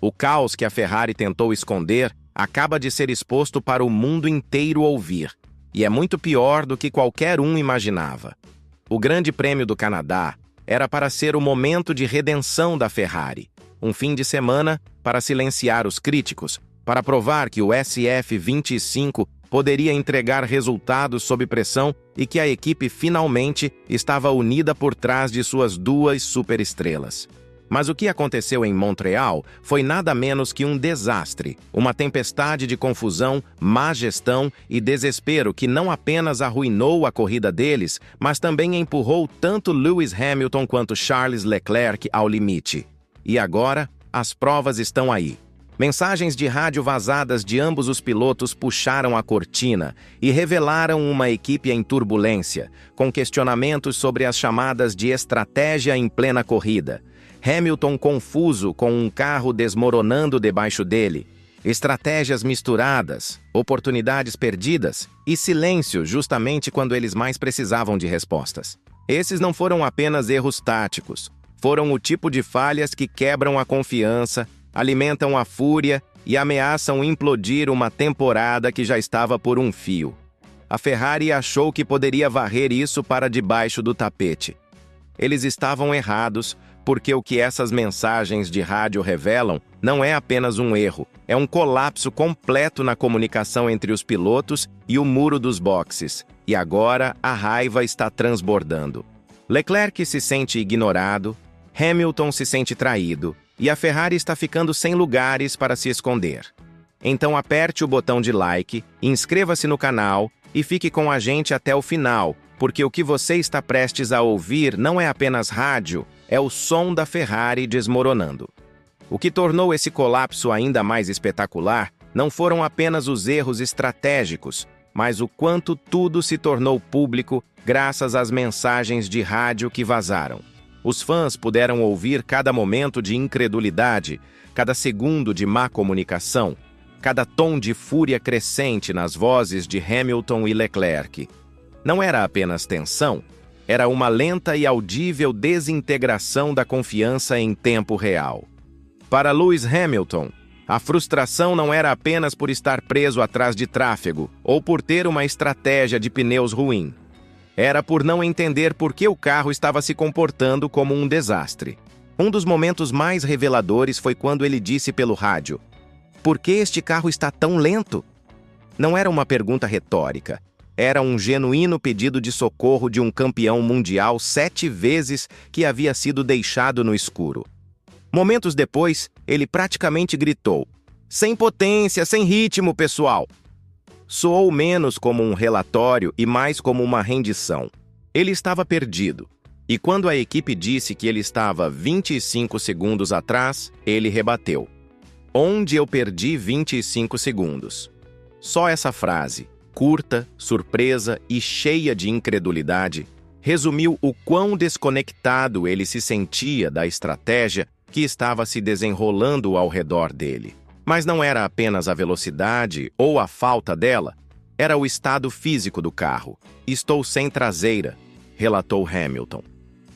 O caos que a Ferrari tentou esconder acaba de ser exposto para o mundo inteiro ouvir, e é muito pior do que qualquer um imaginava. O Grande Prêmio do Canadá era para ser o momento de redenção da Ferrari, um fim de semana para silenciar os críticos, para provar que o SF25 poderia entregar resultados sob pressão e que a equipe finalmente estava unida por trás de suas duas superestrelas. Mas o que aconteceu em Montreal foi nada menos que um desastre, uma tempestade de confusão, má gestão e desespero que não apenas arruinou a corrida deles, mas também empurrou tanto Lewis Hamilton quanto Charles Leclerc ao limite. E agora, as provas estão aí. Mensagens de rádio vazadas de ambos os pilotos puxaram a cortina e revelaram uma equipe em turbulência, com questionamentos sobre as chamadas de estratégia em plena corrida. Hamilton confuso com um carro desmoronando debaixo dele, estratégias misturadas, oportunidades perdidas e silêncio justamente quando eles mais precisavam de respostas. Esses não foram apenas erros táticos, foram o tipo de falhas que quebram a confiança, alimentam a fúria e ameaçam implodir uma temporada que já estava por um fio. A Ferrari achou que poderia varrer isso para debaixo do tapete. Eles estavam errados, porque o que essas mensagens de rádio revelam não é apenas um erro, é um colapso completo na comunicação entre os pilotos e o muro dos boxes. E agora a raiva está transbordando. Leclerc se sente ignorado, Hamilton se sente traído, e a Ferrari está ficando sem lugares para se esconder. Então aperte o botão de like, inscreva-se no canal e fique com a gente até o final, porque o que você está prestes a ouvir não é apenas rádio, é o som da Ferrari desmoronando. O que tornou esse colapso ainda mais espetacular não foram apenas os erros estratégicos, mas o quanto tudo se tornou público graças às mensagens de rádio que vazaram. Os fãs puderam ouvir cada momento de incredulidade, cada segundo de má comunicação, cada tom de fúria crescente nas vozes de Hamilton e Leclerc. Não era apenas tensão, era uma lenta e audível desintegração da confiança em tempo real. Para Lewis Hamilton, a frustração não era apenas por estar preso atrás de tráfego ou por ter uma estratégia de pneus ruim. Era por não entender por que o carro estava se comportando como um desastre. Um dos momentos mais reveladores foi quando ele disse pelo rádio: "Por que este carro está tão lento?" Não era uma pergunta retórica. Era um genuíno pedido de socorro de um campeão mundial 7 vezes que havia sido deixado no escuro. Momentos depois, ele praticamente gritou: "Sem potência, sem ritmo, pessoal!" Soou menos como um relatório e mais como uma rendição. Ele estava perdido. E quando a equipe disse que ele estava 25 segundos atrás, ele rebateu: "Onde eu perdi 25 segundos?" Só essa frase, curta, surpresa e cheia de incredulidade, resumiu o quão desconectado ele se sentia da estratégia que estava se desenrolando ao redor dele. Mas não era apenas a velocidade ou a falta dela, era o estado físico do carro. "Estou sem traseira", relatou Hamilton.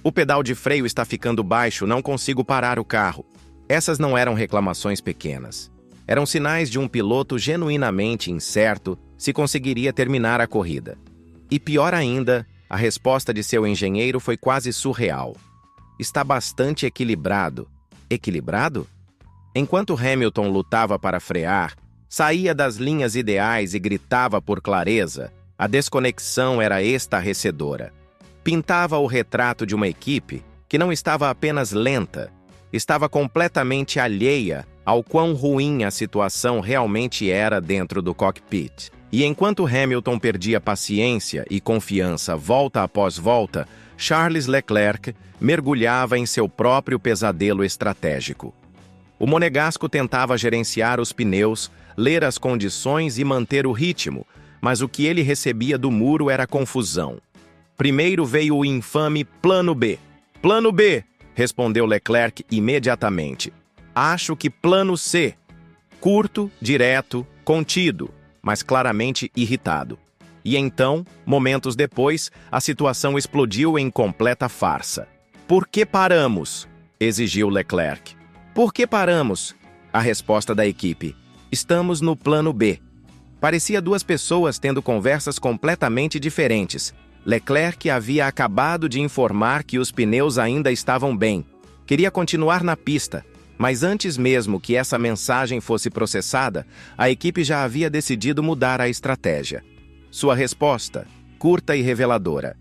"O pedal de freio está ficando baixo, não consigo parar o carro." Essas não eram reclamações pequenas. Eram sinais de um piloto genuinamente incerto se conseguiria terminar a corrida. E pior ainda, a resposta de seu engenheiro foi quase surreal. "Está bastante equilibrado." Equilibrado? Enquanto Hamilton lutava para frear, saía das linhas ideais e gritava por clareza, a desconexão era estarrecedora. Pintava o retrato de uma equipe que não estava apenas lenta, estava completamente alheia ao quão ruim a situação realmente era dentro do cockpit. E enquanto Hamilton perdia paciência e confiança volta após volta, Charles Leclerc mergulhava em seu próprio pesadelo estratégico. O monegasco tentava gerenciar os pneus, ler as condições e manter o ritmo, mas o que ele recebia do muro era confusão. Primeiro veio o infame Plano B. "Plano B", respondeu Leclerc imediatamente. "Acho que Plano C." Curto, direto, contido, mas claramente irritado. E então, momentos depois, a situação explodiu em completa farsa. "Por que paramos?" exigiu Leclerc. "Por que paramos?" A resposta da equipe: estamos no plano B. Parecia duas pessoas tendo conversas completamente diferentes. Leclerc havia acabado de informar que os pneus ainda estavam bem. Queria continuar na pista, mas antes mesmo que essa mensagem fosse processada, a equipe já havia decidido mudar a estratégia. Sua resposta, curta e reveladora: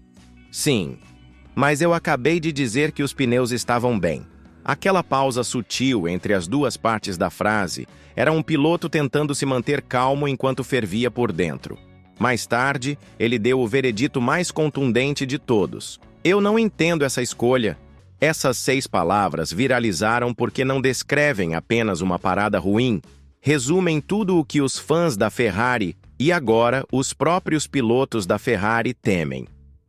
sim, mas eu acabei de dizer que os pneus estavam bem. Aquela pausa sutil entre as duas partes da frase era um piloto tentando se manter calmo enquanto fervia por dentro. Mais tarde, ele deu o veredito mais contundente de todos: eu não entendo essa escolha. Essas 6 palavras viralizaram porque não descrevem apenas uma parada ruim, resumem tudo o que os fãs da Ferrari e agora os próprios pilotos da Ferrari temem.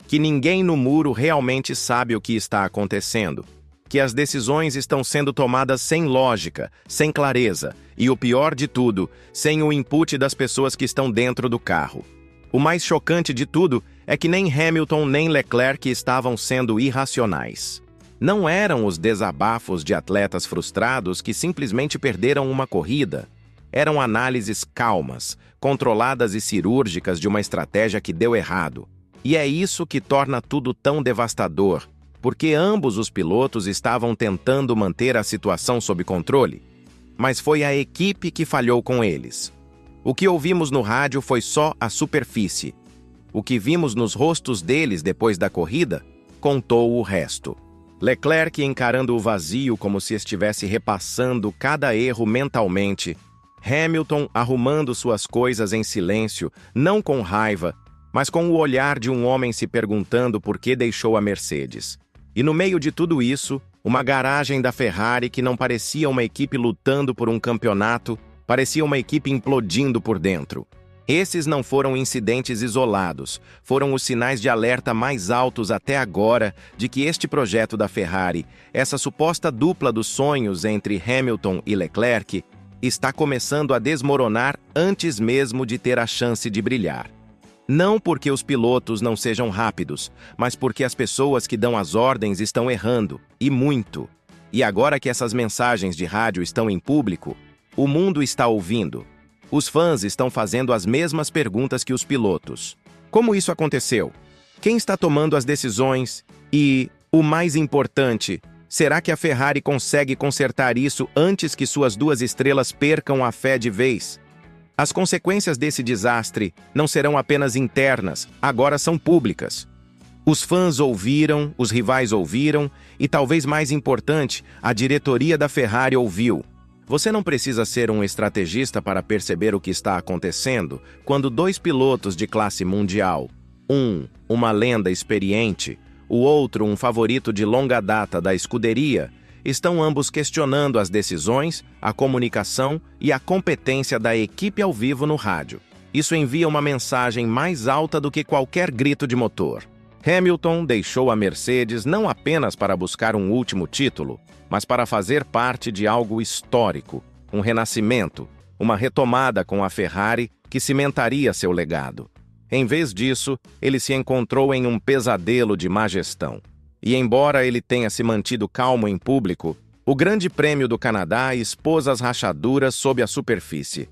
Que ninguém no muro realmente sabe o que está acontecendo. Que as decisões estão sendo tomadas sem lógica, sem clareza e, o pior de tudo, sem o input das pessoas que estão dentro do carro. O mais chocante de tudo é que nem Hamilton nem Leclerc estavam sendo irracionais. Não eram os desabafos de atletas frustrados que simplesmente perderam uma corrida. Eram análises calmas, controladas e cirúrgicas de uma estratégia que deu errado. E é isso que torna tudo tão devastador, porque ambos os pilotos estavam tentando manter a situação sob controle. Mas foi a equipe que falhou com eles. O que ouvimos no rádio foi só a superfície. O que vimos nos rostos deles depois da corrida contou o resto. Leclerc encarando o vazio como se estivesse repassando cada erro mentalmente. Hamilton arrumando suas coisas em silêncio, não com raiva, mas com o olhar de um homem se perguntando por que deixou a Mercedes. E no meio de tudo isso, uma garagem da Ferrari que não parecia uma equipe lutando por um campeonato, parecia uma equipe implodindo por dentro. Esses não foram incidentes isolados, foram os sinais de alerta mais altos até agora de que este projeto da Ferrari, essa suposta dupla dos sonhos entre Hamilton e Leclerc, está começando a desmoronar antes mesmo de ter a chance de brilhar. Não porque os pilotos não sejam rápidos, mas porque as pessoas que dão as ordens estão errando, e muito. E agora que essas mensagens de rádio estão em público, o mundo está ouvindo. Os fãs estão fazendo as mesmas perguntas que os pilotos. Como isso aconteceu? Quem está tomando as decisões? E, o mais importante, será que a Ferrari consegue consertar isso antes que suas duas estrelas percam a fé de vez? As consequências desse desastre não serão apenas internas, agora são públicas. Os fãs ouviram, os rivais ouviram e, talvez mais importante, a diretoria da Ferrari ouviu. Você não precisa ser um estrategista para perceber o que está acontecendo quando 2 pilotos de classe mundial, uma lenda experiente, o outro um favorito de longa data da escuderia, estão ambos questionando as decisões, a comunicação e a competência da equipe ao vivo no rádio. Isso envia uma mensagem mais alta do que qualquer grito de motor. Hamilton deixou a Mercedes não apenas para buscar um último título, mas para fazer parte de algo histórico, um renascimento, uma retomada com a Ferrari que cimentaria seu legado. Em vez disso, ele se encontrou em um pesadelo de má gestão. E embora ele tenha se mantido calmo em público, o Grande Prêmio do Canadá expôs as rachaduras sob a superfície.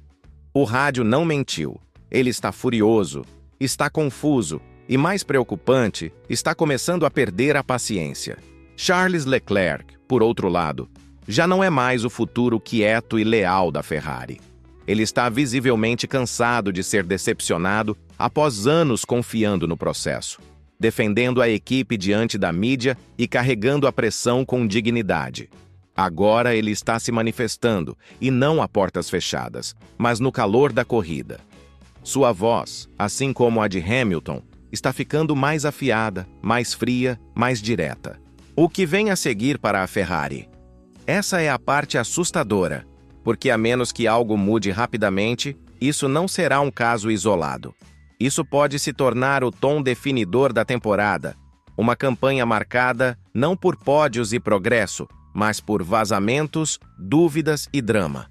O rádio não mentiu. Ele está furioso, está confuso e, mais preocupante, está começando a perder a paciência. Charles Leclerc, por outro lado, já não é mais o futuro quieto e leal da Ferrari. Ele está visivelmente cansado de ser decepcionado após anos confiando no processo, defendendo a equipe diante da mídia e carregando a pressão com dignidade. Agora ele está se manifestando, e não a portas fechadas, mas no calor da corrida. Sua voz, assim como a de Hamilton, está ficando mais afiada, mais fria, mais direta. O que vem a seguir para a Ferrari? Essa é a parte assustadora, porque a menos que algo mude rapidamente, isso não será um caso isolado. Isso pode se tornar o tom definidor da temporada, uma campanha marcada não por pódios e progresso, mas por vazamentos, dúvidas e drama.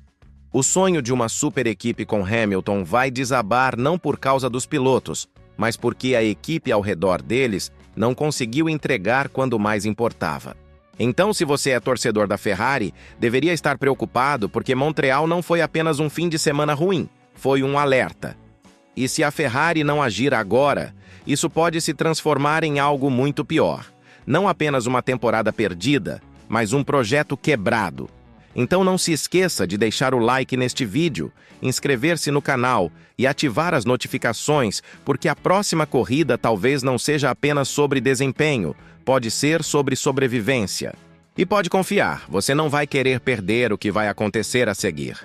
O sonho de uma super equipe com Hamilton vai desabar não por causa dos pilotos, mas porque a equipe ao redor deles não conseguiu entregar quando mais importava. Então, se você é torcedor da Ferrari, deveria estar preocupado porque Montreal não foi apenas um fim de semana ruim, foi um alerta. E se a Ferrari não agir agora, isso pode se transformar em algo muito pior. Não apenas uma temporada perdida, mas um projeto quebrado. Então não se esqueça de deixar o like neste vídeo, inscrever-se no canal e ativar as notificações, porque a próxima corrida talvez não seja apenas sobre desempenho, pode ser sobre sobrevivência. E pode confiar, você não vai querer perder o que vai acontecer a seguir.